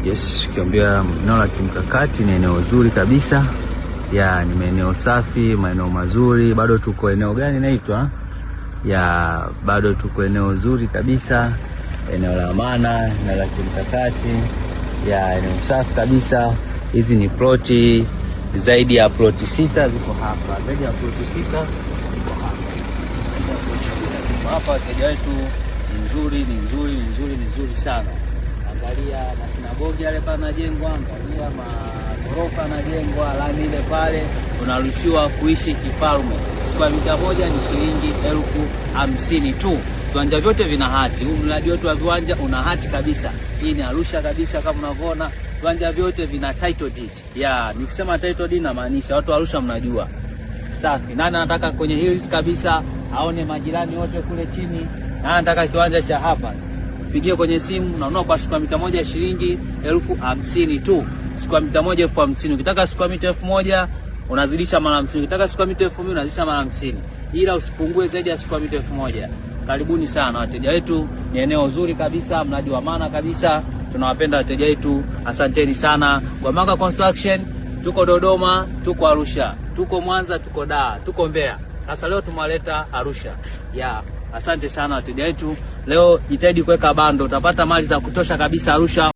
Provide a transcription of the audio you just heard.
Yes, kiambia eneo la kimkakati ni eneo zuri kabisa. Ya, ni maeneo safi, maeneo mazuri. Bado tuko eneo gani naitwa? Ya, bado tuko eneo zuri kabisa. Eneo la Amana na la kimkakati. Ya, eneo safi kabisa. Hizi ni ploti zaidi ya ploti 6 ziko hapa. Zaidi ya ploti 6 ziko hapa. Hapa wateja wetu ni nzuri sana. Angalia na sinagogi yale pale yanajengwa, angalia magorofa yanajengwa, lami ile pale, unaruhusiwa kuishi kifalme. Square mita moja ni shilingi 50,000 tu. Viwanja vyote vina hati. Huu mradi wetu wa viwanja una hati kabisa. Hii ni Arusha kabisa kama unavyoona. Viwanja vyote vina title deed. Ya, nikisema title deed namaanisha watu wa Arusha mnajua. Safi. Nani anataka kwenye hills kabisa aone majirani wote kule chini? Nani anataka kiwanja cha hapa? Pigie kwenye simu, unanunua kwa square mita moja shilingi 50,000 tu. Square mita moja 50,000. Ukitaka square mita 1,000 unazidisha mara 50. Ukitaka square mita 1000 unazidisha mara 50. Ila usipungue zaidi ya square mita 1000. Karibuni sana wateja wetu, ni eneo zuri kabisa, mradi wa maana kabisa. Tunawapenda wateja wetu. Asanteni sana. Gwamaka Construction, tuko Dodoma, tuko Arusha, tuko Mwanza, tuko Dar, tuko Mbeya. Sasa leo tumewaleta Arusha. Ya, asante sana wateja wetu. Leo jitahidi kuweka bando, utapata mali za kutosha kabisa Arusha.